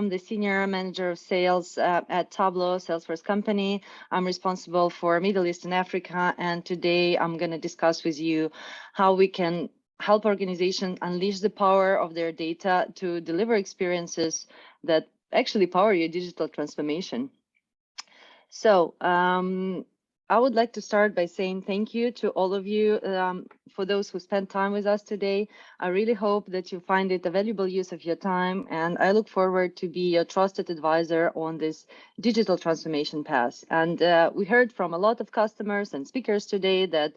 I'm the Senior Manager of Sales at Tableau, Salesforce company. I'm responsible for Middle East and Africa, and today I'm going to discuss with you how we can help organizations unleash the power of their data to deliver experiences that actually power your digital transformation. So I would like to start by saying thank you to all of you for those who spent time with us today. I really hope that you find it a valuable use of your time, and I look forward to be your trusted advisor on this digital transformation path. And we heard from a lot of customers and speakers today that,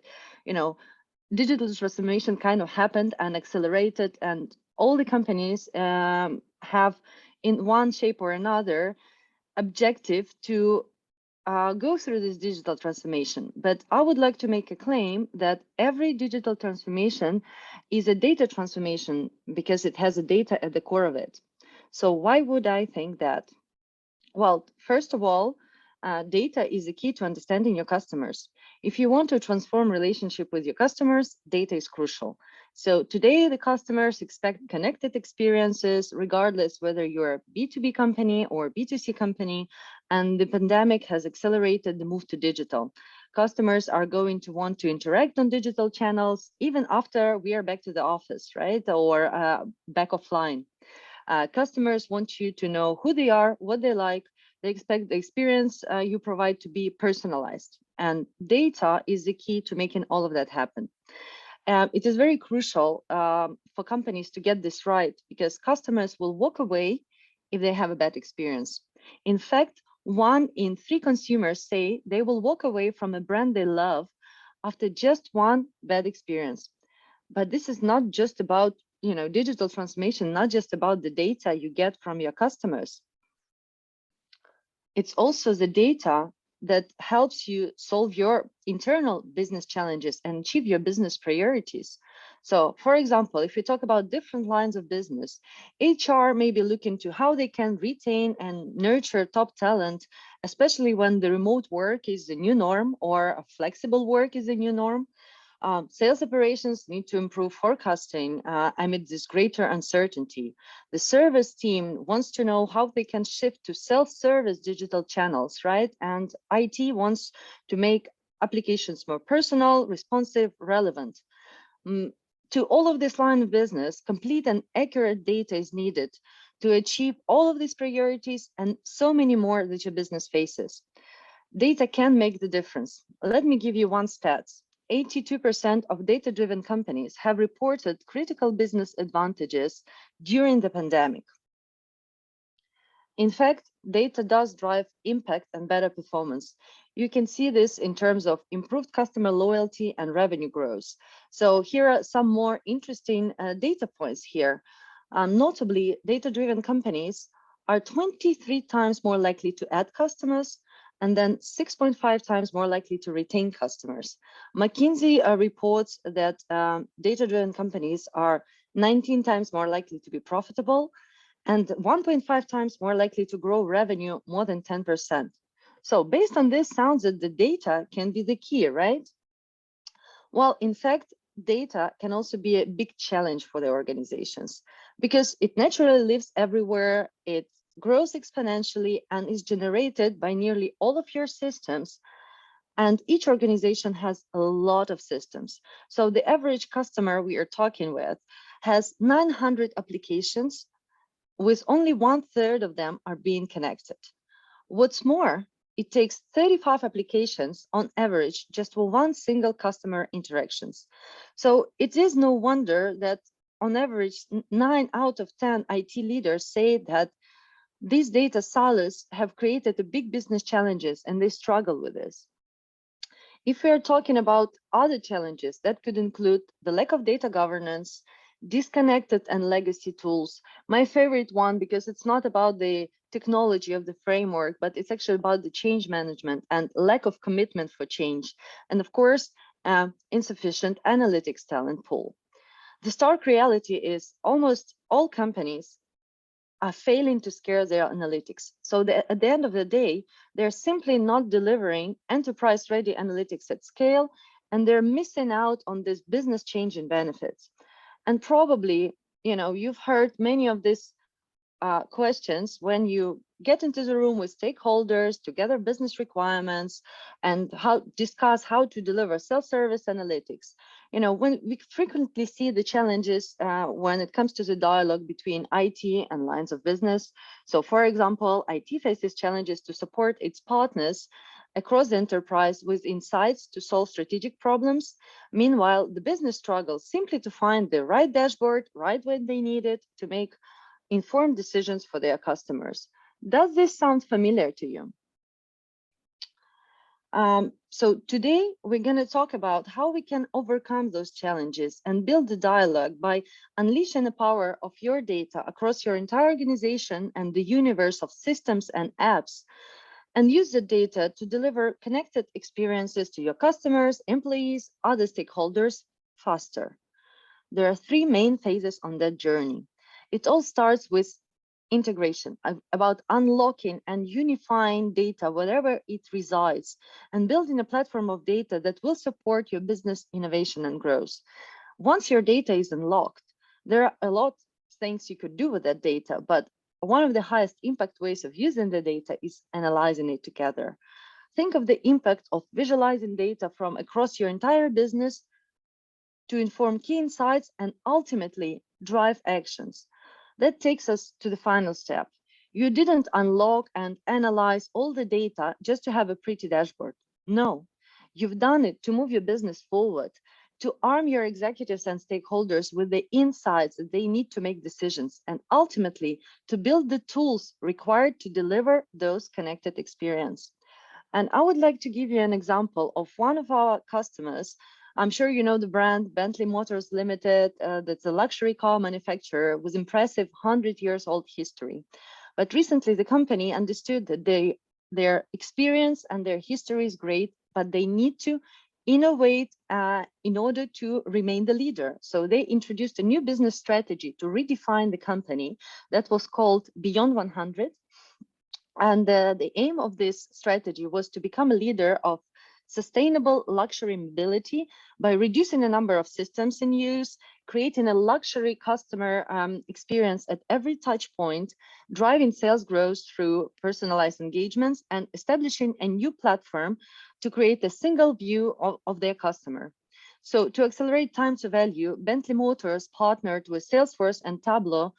digital transformation kind of happened and accelerated, and all the companies have, in one shape or another, objective to go through this digital transformation. But I would like to make a claim that every digital transformation is a data transformation because it has a data at the core of it. So why would I think that? Well, first of all, data is the key to understanding your customers. If you want to transform relationship with your customers, data is crucial. So today, the customers expect connected experiences, regardless whether you're a B2B company or B2C company, and the pandemic has accelerated the move to digital. Customers are going to want to interact on digital channels, even after we are back to the office, right? Or back offline. Customers want you to know who they are, what they like. They expect the experience you provide to be personalized. And data is the key to making all of that happen. It is very crucial for companies to get this right, because customers will walk away if they have a bad experience. In fact, 1 in 3 consumers say they will walk away from a brand they love after just one bad experience. But this is not just about digital transformation, not just about the data you get from your customers. It's also the data that helps you solve your internal business challenges and achieve your business priorities. So, for example, if we talk about different lines of business, HR may be looking to how they can retain and nurture top talent, especially when the remote work is the new norm or a flexible work is the new norm. Sales operations need to improve forecasting amid this greater uncertainty. The service team wants to know how they can shift to self-service digital channels, right? And IT wants to make applications more personal, responsive, relevant. To all of this line of business, complete and accurate data is needed to achieve all of these priorities and so many more that your business faces. Data can make the difference. Let me give you one stat. 82% of data-driven companies have reported critical business advantages during the pandemic. In fact, data does drive impact and better performance. You can see this in terms of improved customer loyalty and revenue growth. So here are some more interesting data points here. Notably, data-driven companies are 23 times more likely to add customers, and then 6.5 times more likely to retain customers. McKinsey reports that data-driven companies are 19 times more likely to be profitable and 1.5 times more likely to grow revenue more than 10%. So based on this, sounds that the data can be the key, right? Well, in fact, data can also be a big challenge for the organizations because it naturally lives everywhere. It grows exponentially and is generated by nearly all of your systems. And each organization has a lot of systems. So the average customer we are talking with has 900 applications, with only 1/3 of them are being connected. What's more, it takes 35 applications on average just for one single customer interactions. So it is no wonder that on average, 9 out of 10 IT leaders say that these data silos have created a big business challenges and they struggle with this. If we are talking about other challenges, that could include the lack of data governance, disconnected and legacy tools. My favorite one, because it's not about the technology of the framework, but it's actually about the change management and lack of commitment for change. And of course, insufficient analytics talent pool. The stark reality is almost all companies are failing to scale their analytics. So at the end of the day, they're simply not delivering enterprise-ready analytics at scale, and they're missing out on this business change and benefits. And probably, you've heard many of these questions when you get into the room with stakeholders to gather business requirements and discuss how to deliver self-service analytics. When we frequently see the challenges when it comes to the dialogue between IT and lines of business. So for example, IT faces challenges to support its partners across the enterprise with insights to solve strategic problems. Meanwhile, the business struggles simply to find the right dashboard, right when they need it to make informed decisions for their customers. Does this sound familiar to you? So today we're going to talk about how we can overcome those challenges and build the dialogue by unleashing the power of your data across your entire organization and the universe of systems and apps, and use the data to deliver connected experiences to your customers, employees, other stakeholders faster. There are three main phases on that journey. It all starts with integration, about unlocking and unifying data wherever it resides, and building a platform of data that will support your business innovation and growth. Once your data is unlocked, there are a lot of things you could do with that data, but one of the highest impact ways of using the data is analyzing it together. Think of the impact of visualizing data from across your entire business to inform key insights and ultimately drive actions. That takes us to the final step. You didn't unlock and analyze all the data just to have a pretty dashboard. No, you've done it to move your business forward, to arm your executives and stakeholders with the insights that they need to make decisions, and ultimately to build the tools required to deliver those connected experiences. And I would like to give you an example of one of our customers. I'm sure you know the brand Bentley Motors Limited. That's a luxury car manufacturer with impressive 100 years old history. But recently the company understood that their experience and their history is great, but they need to innovate in order to remain the leader. So they introduced a new business strategy to redefine the company that was called Beyond 100. And the aim of this strategy was to become a leader of sustainable luxury mobility by reducing the number of systems in use, creating a luxury customer experience at every touch point, driving sales growth through personalized engagements, and establishing a new platform to create a single view of their customer. So to accelerate time to value, Bentley Motors partnered with Salesforce and Tableau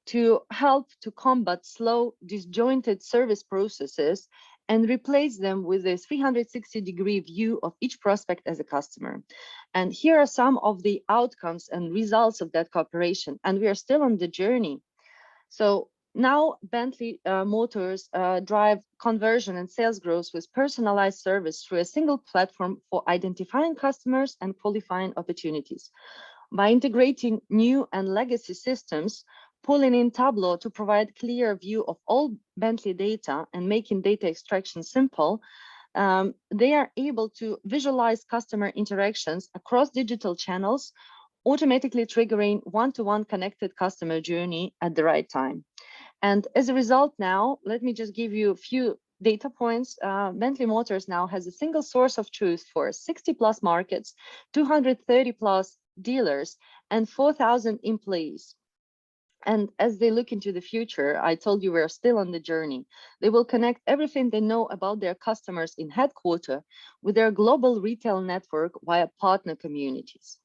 to help to combat slow, disjointed service processes and replace them with a 360-degree view of each prospect as a customer. And here are some of the outcomes and results of that cooperation. And we are still on the journey. So now Bentley Motors drive conversion and sales growth with personalized service through a single platform for identifying customers and qualifying opportunities. By integrating new and legacy systems, pulling in Tableau to provide clear view of all Bentley data and making data extraction simple, they are able to visualize customer interactions across digital channels, automatically triggering one-to-one connected customer journey at the right time. And as a result now, let me just give you a few data points. Bentley Motors now has a single source of truth for 60 plus markets, 230 plus dealers, and 4,000 employees. And as they look into the future, I told you we're still on the journey. They will connect everything they know about their customers in headquarters with their global retail network via partner communities.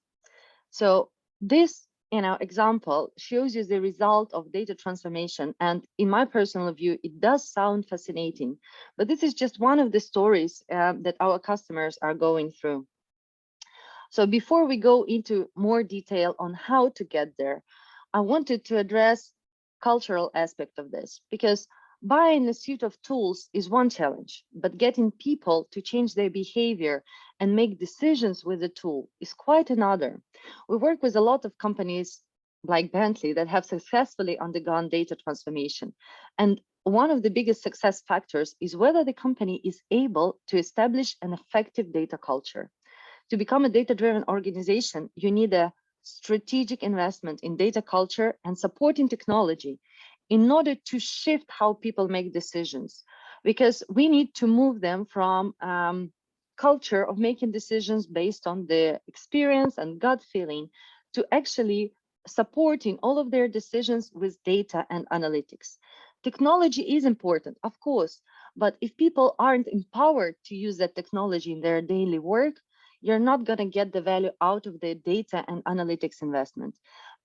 So this example shows you the result of data transformation. And in my personal view, it does sound fascinating, but this is just one of the stories that our customers are going through. So before we go into more detail on how to get there, I wanted to address cultural aspect of this, because buying a suite of tools is one challenge, but getting people to change their behavior and make decisions with the tool is quite another. We work with a lot of companies like Bentley that have successfully undergone data transformation. And one of the biggest success factors is whether the company is able to establish an effective data culture. To become a data-driven organization, you need a strategic investment in data culture and supporting technology in order to shift how people make decisions, because we need to move them from culture of making decisions based on the experience and gut feeling to actually supporting all of their decisions with data and analytics. Technology is important, of course, but if people aren't empowered to use that technology in their daily work, you're not going to get the value out of the data and analytics investment.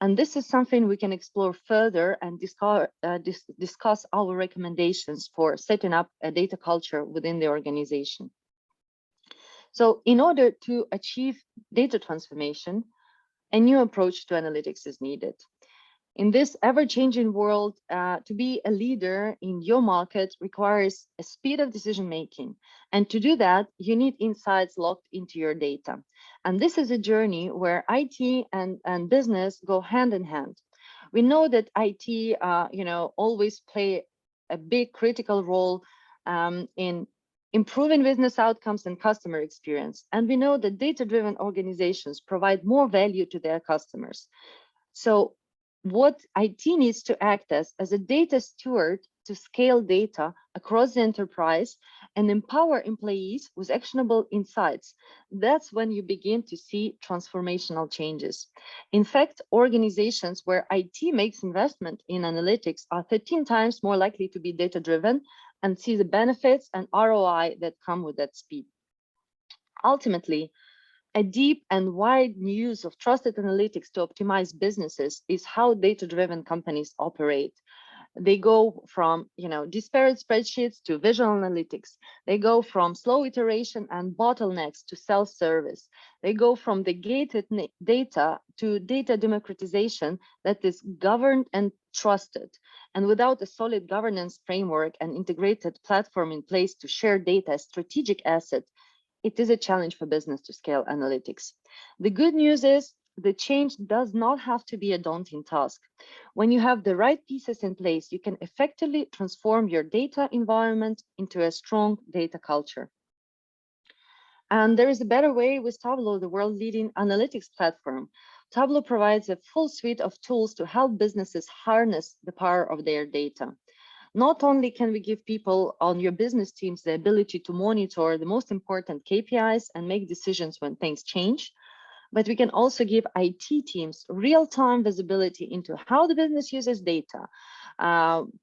And this is something we can explore further and discuss our recommendations for setting up a data culture within the organization. So in order to achieve data transformation, a new approach to analytics is needed. In this ever-changing world, to be a leader in your market requires a speed of decision-making. And to do that, you need insights locked into your data. And this is a journey where IT and business go hand in hand. We know that IT, always play a big critical role in improving business outcomes and customer experience. And we know that data-driven organizations provide more value to their customers. So what IT needs to act as a data steward to scale data across the enterprise and empower employees with actionable insights. That's when you begin to see transformational changes. In fact, organizations where IT makes investment in analytics are 13 times more likely to be data-driven and see the benefits and ROI that come with that speed. Ultimately, a deep and wide use of trusted analytics to optimize businesses is how data-driven companies operate. They go from disparate spreadsheets to visual analytics. They go from slow iteration and bottlenecks to self-service. They go from the gated data to data democratization that is governed and trusted. And without a solid governance framework and integrated platform in place to share data as strategic asset, it is a challenge for business to scale analytics. The good news is the change does not have to be a daunting task. When you have the right pieces in place, you can effectively transform your data environment into a strong data culture. And there is a better way with Tableau, the world-leading analytics platform. Tableau provides a full suite of tools to help businesses harness the power of their data. Not only can we give people on your business teams the ability to monitor the most important KPIs and make decisions when things change, but we can also give IT teams real-time visibility into how the business uses data.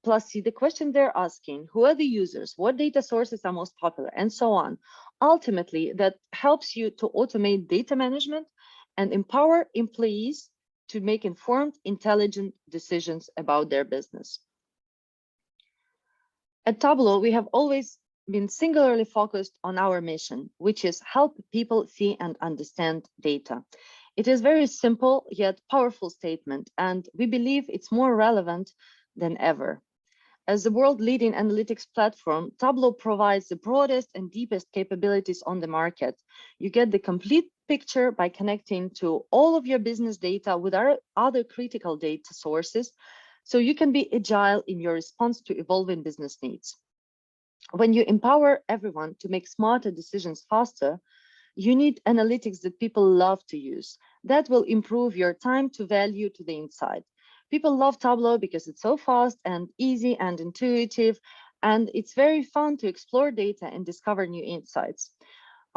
Plus, see the question they're asking, who are the users, what data sources are most popular, and so on. Ultimately, that helps you to automate data management and empower employees to make informed, intelligent decisions about their business. At Tableau, we have always been singularly focused on our mission, which is help people see and understand data. It is very simple yet powerful statement, and we believe it's more relevant than ever. As the world-leading analytics platform, Tableau provides the broadest and deepest capabilities on the market. You get the complete picture by connecting to all of your business data with our other critical data sources, so you can be agile in your response to evolving business needs. When you empower everyone to make smarter decisions faster, you need analytics that people love to use. That will improve your time to value to the insight. People love Tableau because it's so fast and easy and intuitive, and it's very fun to explore data and discover new insights.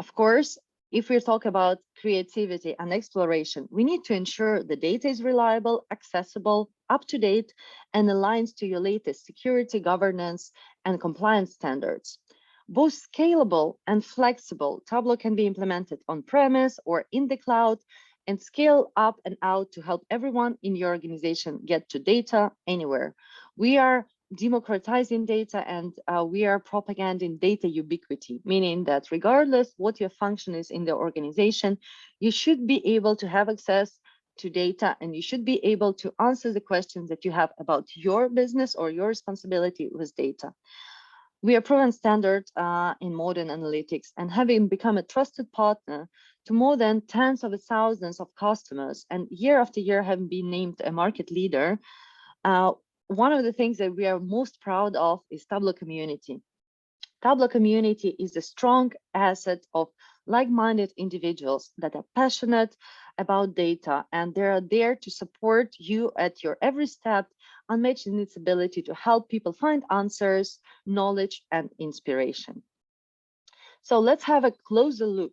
Of course, if we talk about creativity and exploration, we need to ensure the data is reliable, accessible, up to date, and aligns to your latest security, governance, and compliance standards. Both scalable and flexible, Tableau can be implemented on-premise or in the cloud and scale up and out to help everyone in your organization get to data anywhere. We are democratizing data and we are propagating data ubiquity, meaning that regardless what your function is in the organization, you should be able to have access to data and you should be able to answer the questions that you have about your business or your responsibility with data. We are proven standard in modern analytics and having become a trusted partner to more than tens of thousands of customers and year after year having been named a market leader. One of the things that we are most proud of is Tableau community. Tableau community is a strong asset of like-minded individuals that are passionate about data, and they are there to support you at your every step, unmatched in its ability to help people find answers, knowledge, and inspiration. So let's have a closer look.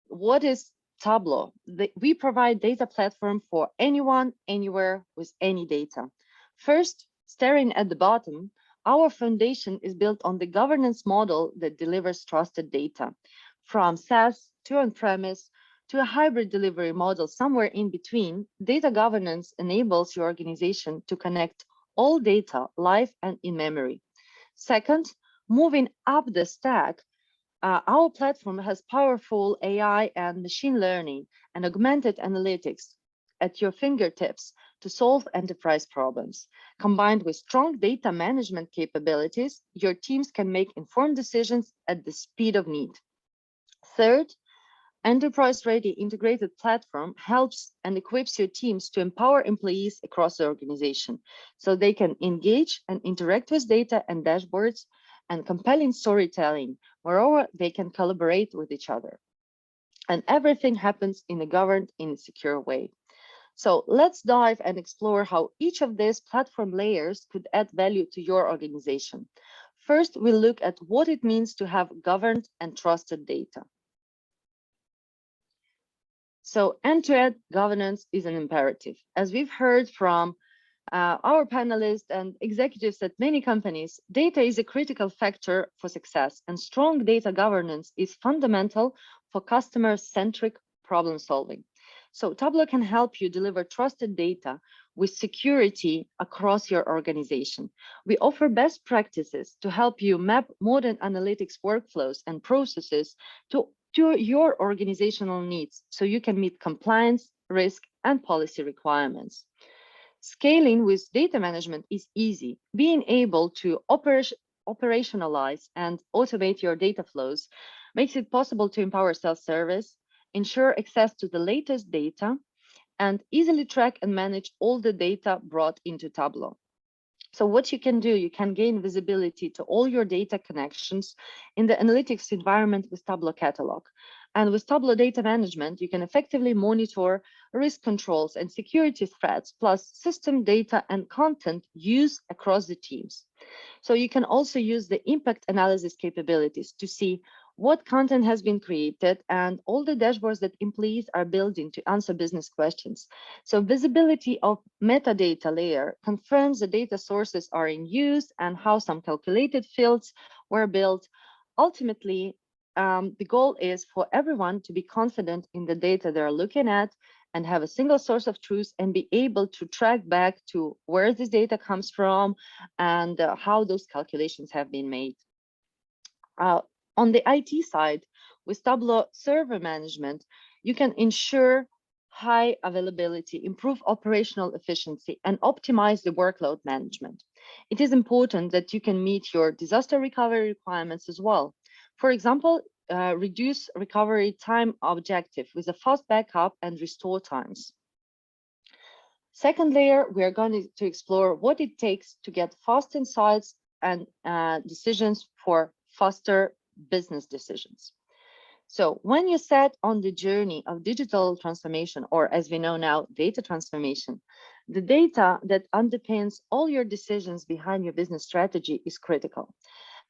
What is Tableau. We provide data platform for anyone, anywhere, with any data. First, staring at the bottom, our foundation is built on the governance model that delivers trusted data. From SaaS to on-premise to a hybrid delivery model somewhere in between, data governance enables your organization to connect all data live and in memory. Second, moving up the stack, our platform has powerful AI and machine learning and augmented analytics at your fingertips to solve enterprise problems. Combined with strong data management capabilities, your teams can make informed decisions at the speed of need. Third, enterprise-ready integrated platform helps and equips your teams to empower employees across the organization so they can engage and interact with data and dashboards and compelling storytelling. Moreover, they can collaborate with each other. And everything happens in a governed, in a secure way. So let's dive and explore how each of these platform layers could add value to your organization. First, we'll look at what it means to have governed and trusted data. So end-to-end governance is an imperative. As we've heard from our panelists and executives at many companies, data is a critical factor for success, and strong data governance is fundamental for customer-centric problem solving. So Tableau can help you deliver trusted data with security across your organization. We offer best practices to help you map modern analytics workflows and processes to your organizational needs so you can meet compliance, risk, and policy requirements. Scaling with data management is easy. Being able to operationalize and automate your data flows makes it possible to empower self-service, ensure access to the latest data, and easily track and manage all the data brought into Tableau. So what you can do, you can gain visibility to all your data connections in the analytics environment with Tableau Catalog. And with Tableau Data Management, you can effectively monitor risk controls and security threats, plus system data and content use across the teams. So you can also use the impact analysis capabilities to see what content has been created and all the dashboards that employees are building to answer business questions. So visibility of metadata layer confirms the data sources are in use and how some calculated fields were built. Ultimately, the goal is for everyone to be confident in the data they're looking at and have a single source of truth and be able to track back to where this data comes from and how those calculations have been made. On the IT side, with Tableau Server Management, you can ensure high availability, improve operational efficiency, and optimize the workload management. It is important that you can meet your disaster recovery requirements as well. For example, reduce recovery time objective with a fast backup and restore times. Second layer, we are going to explore what it takes to get fast insights and decisions for faster business decisions. So when you set on the journey of digital transformation, or as we know now, data transformation, the data that underpins all your decisions behind your business strategy is critical.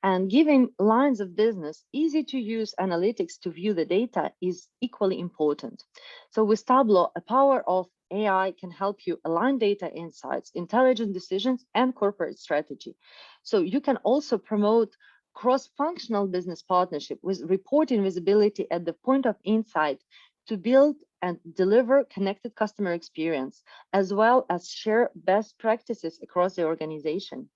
And giving lines of business easy to use analytics to view the data is equally important. So with Tableau, a power of AI can help you align data insights, intelligent decisions, and corporate strategy. So you can also promote cross-functional business partnership with reporting visibility at the point of insight to build and deliver connected customer experience, as well as share best practices across the organization.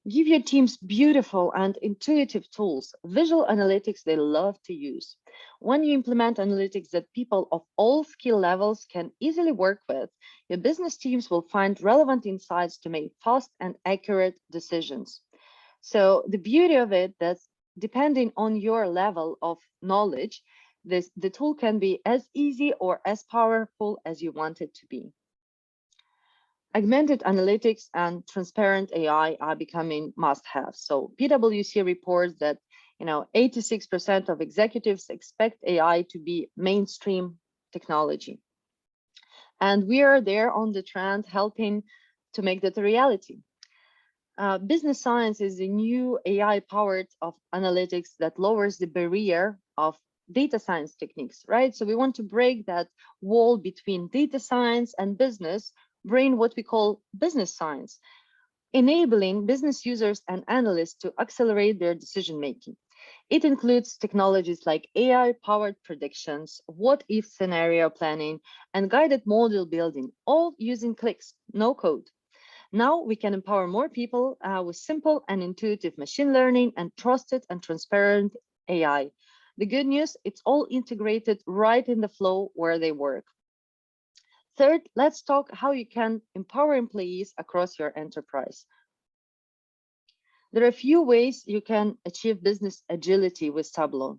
Give your teams beautiful and intuitive tools, visual analytics they love to use. When you implement analytics that people of all skill levels can easily work with, your business teams will find relevant insights to make fast and accurate decisions. So the beauty of it is depending on your level of knowledge, the tool can be as easy or as powerful as you want it to be. Augmented analytics and transparent AI are becoming must-haves. So PwC reports that 86% of executives expect AI to be mainstream technology. And we are there on the trend helping to make that a reality. Business science is a new AI powered of analytics that lowers the barrier of data science techniques, right? So we want to break that wall between data science and business, bring what we call business science, enabling business users and analysts to accelerate their decision making. It includes technologies like AI-powered predictions, what-if scenario planning, and guided model building, all using clicks, no code. Now we can empower more people with simple and intuitive machine learning and trusted and transparent AI. The good news, it's all integrated right in the flow where they work. Third, let's talk how you can empower employees across your enterprise. There are a few ways you can achieve business agility with Tableau.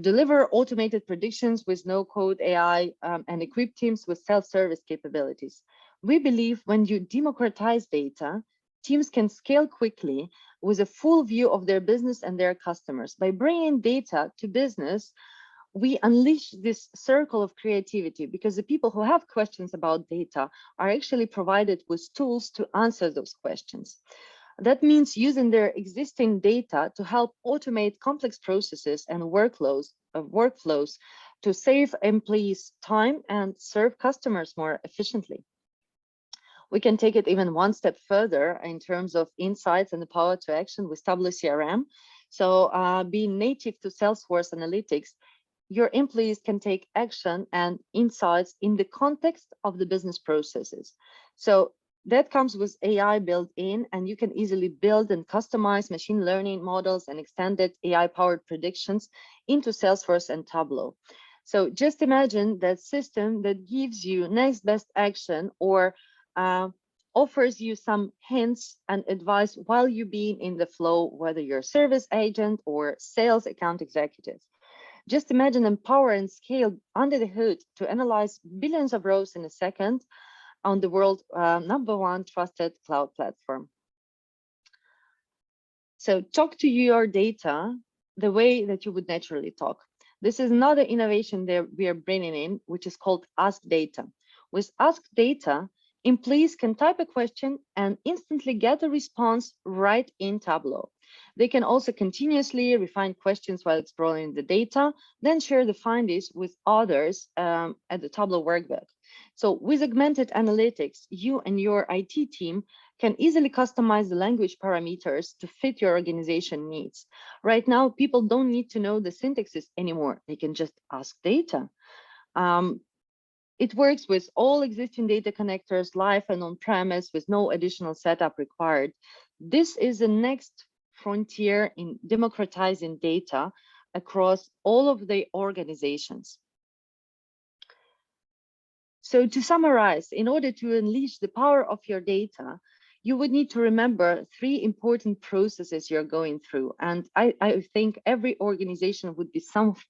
Deliver automated predictions with no-code AI and equip teams with self-service capabilities. We believe when you democratize data, teams can scale quickly with a full view of their business and their customers. By bringing data to business, we unleash this circle of creativity because the people who have questions about data are actually provided with tools to answer those questions. That means using their existing data to help automate complex processes and workflows to save employees time and serve customers more efficiently. We can take it even one step further in terms of insights and the power to action with Tableau CRM. So being native to Salesforce Analytics, your employees can take action and insights in the context of the business processes. So that comes with AI built in, and you can easily build and customize machine learning models and extended AI-powered predictions into Salesforce and Tableau. So just imagine that system that gives you next best action or offers you some hints and advice while you're being in the flow, whether you're a service agent or sales account executive. Just imagine empower and scale under the hood to analyze billions of rows in a second on the world #1 trusted cloud platform. So talk to your data the way that you would naturally talk. This is another innovation that we are bringing in, which is called Ask Data. With Ask Data, employees can type a question and instantly get a response right in Tableau. They can also continuously refine questions while exploring the data, then share the findings with others at the Tableau workbook. So with Augmented Analytics, you and your IT team can easily customize the language parameters to fit your organization needs. Right now, people don't need to know the syntaxes anymore. They can just ask data. It works with all existing data connectors, live and on-premise, with no additional setup required. This is the next frontier in democratizing data across all of the organizations. So to summarize, in order to unleash the power of your data, you would need to remember 3 important processes you're going through. And I think every organization would be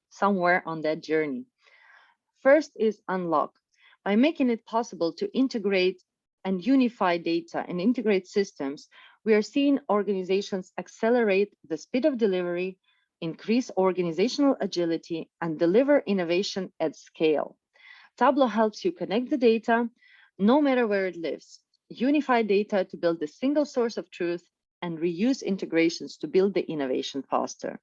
somewhere on that journey. First is unlock. By making it possible to integrate and unify data and integrate systems, we are seeing organizations accelerate the speed of delivery, increase organizational agility, and deliver innovation at scale. Tableau helps you connect the data, no matter where it lives, unify data to build a single source of truth, and reuse integrations to build the innovation faster.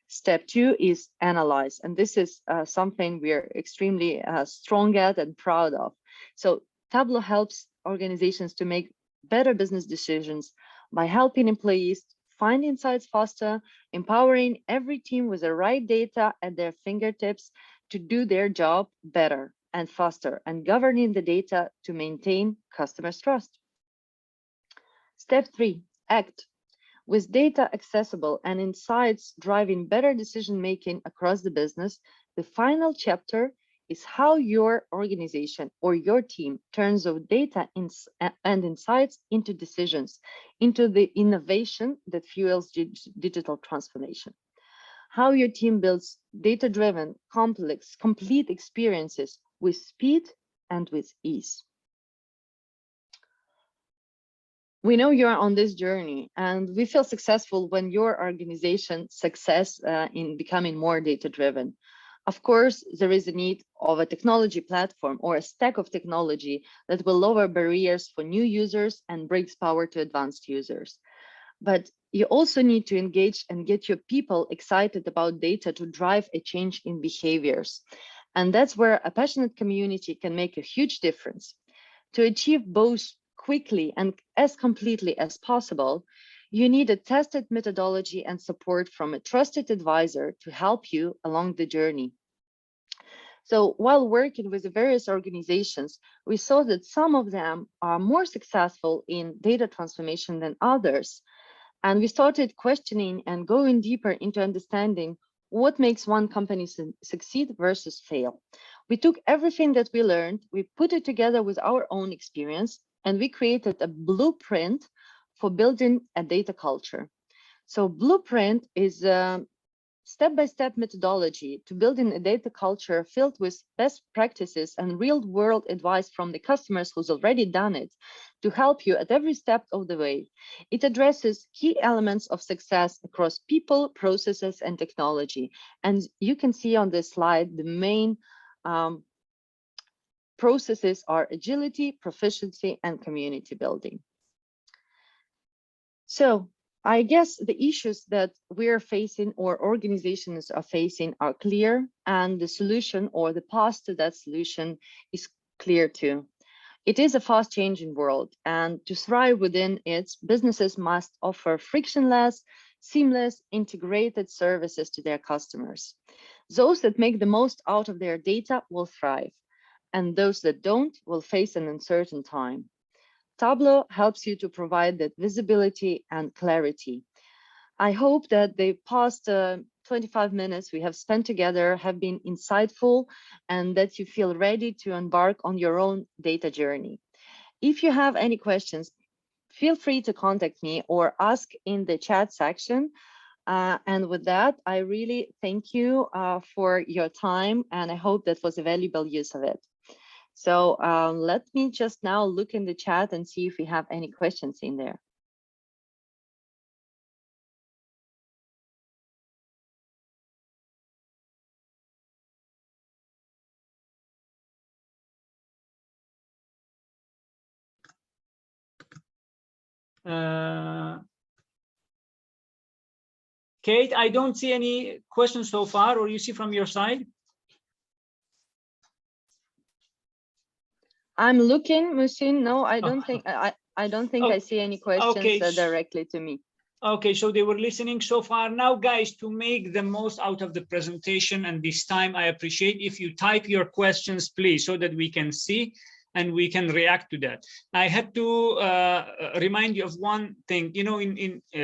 Step 2 is analyze, and this is something we are extremely strong at and proud of. So Tableau helps organizations to make better business decisions by helping employees find insights faster, empowering every team with the right data at their fingertips to do their job better and faster, and governing the data to maintain customers' trust. Step 3, act. With data accessible and insights driving better decision-making across the business, the final chapter is how your organization or your team turns those data and insights into decisions, into the innovation that fuels digital transformation. How your team builds data-driven, complex, complete experiences with speed and with ease. We know you're on this journey, and we feel successful when your organization success in becoming more data-driven. Of course, there is a need of a technology platform or a stack of technology that will lower barriers for new users and brings power to advanced users. But you also need to engage and get your people excited about data to drive a change in behaviors. And that's where a passionate community can make a huge difference. To achieve both quickly and as completely as possible, you need a tested methodology and support from a trusted advisor to help you along the journey. So while working with the various organizations, we saw that some of them are more successful in data transformation than others. And we started questioning and going deeper into understanding what makes one company succeed versus fail. We took everything that we learned, we put it together with our own experience, and we created a blueprint for building a data culture. So blueprint is step-by-step methodology to building a data culture filled with best practices and real-world advice from the customers who's already done it to help you at every step of the way. It addresses key elements of success across people, processes, and technology. And you can see on this slide, the main processes are agility, proficiency, and community building. So I guess the issues that we're facing or organizations are facing are clear, and the solution or the path to that solution is clear too. It is a fast changing world, and to thrive within it, businesses must offer frictionless, seamless, integrated services to their customers. Those that make the most out of their data will thrive, and those that don't will face an uncertain time. Tableau helps you to provide that visibility and clarity. I hope that the past 25 minutes we have spent together have been insightful and that you feel ready to embark on your own data journey. If you have any questions, feel free to contact me or ask in the chat section. And with that, I really thank you for your time, and I hope that was a valuable use of it. So let me just now look in the chat and see if we have any questions in there. Kate, I don't see any questions so far, or you see from your side? I'm looking, Musin. No, I don't think I don't think I see any questions directly to me. Okay, so they were listening so far. Now, guys, to make the most out of the presentation and this time, I appreciate if you type your questions, please, so that we can see and we can react to that. I had to remind you of one thing. You know,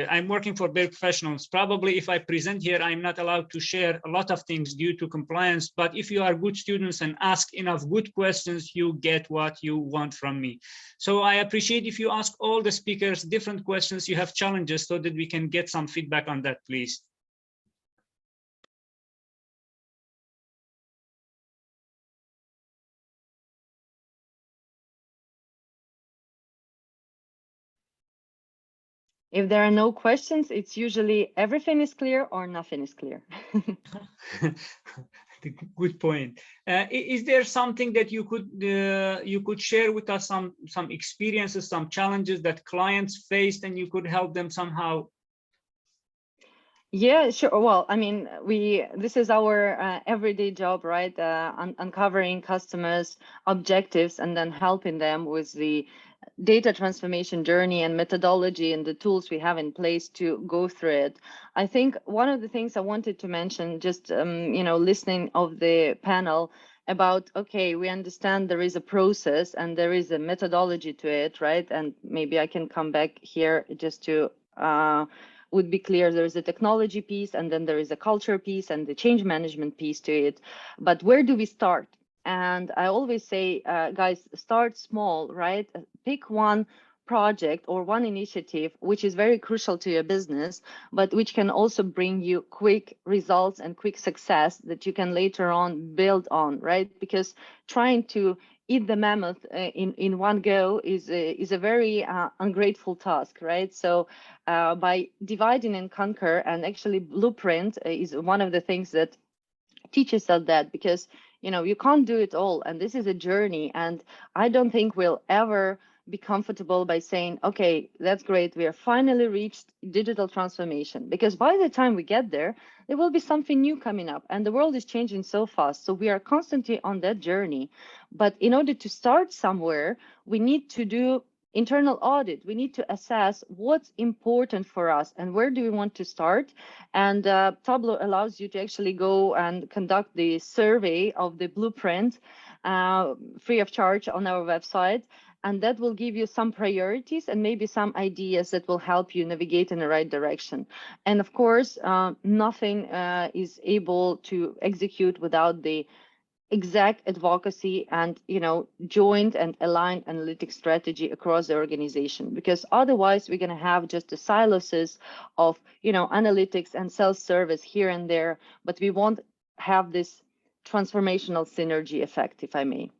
I'm working for big professionals. Probably if I present here, I'm not allowed to share a lot of things due to compliance. But if you are good students and ask enough good questions, you get what you want from me. So I appreciate if you ask all the speakers different questions, you have challenges, so that we can get some feedback on that, please. If there are no questions, it's usually everything is clear or nothing is clear. Good point. Is there something that you could share with us, some experiences, some challenges that clients faced, and you could help them somehow? Yeah, sure. Well, I mean, this is our everyday job, right? Uncovering customers' objectives and then helping them with the data transformation journey and methodology and the tools we have in place to go through it. I think one of the things I wanted to mention, just you know, listening of the panel about, okay, we understand there is a process and there is a methodology to it, right? And maybe I can come back here just to would be clear. There is a technology piece, and then there is a culture piece and the change management piece to it. But where do we start? And I always say, guys, start small, right? Pick one project or one initiative which is very crucial to your business, but which can also bring you quick results and quick success that you can later on build on, right? Because trying to eat the mammoth in one go is a very ungrateful task, right? So by dividing and conquer, and actually blueprint is one of the things that teaches us that, because you know you can't do it all, and this is a journey, and I don't think we'll ever be comfortable by saying, okay, that's great. We are finally reached digital transformation, because by the time we get there, there will be something new coming up and the world is changing so fast. So we are constantly on that journey. But in order to start somewhere, we need to do internal audit. We need to assess what's important for us and where do we want to start. And Tableau allows you to actually go and conduct the survey of the blueprint free of charge on our website. And that will give you some priorities and maybe some ideas that will help you navigate in the right direction. And of course, nothing is able to execute without the exact advocacy and joint and aligned analytic strategy across the organization, because otherwise we're going to have just the silos of analytics and self-service here and there, but we won't have this transformational synergy effect, if I may.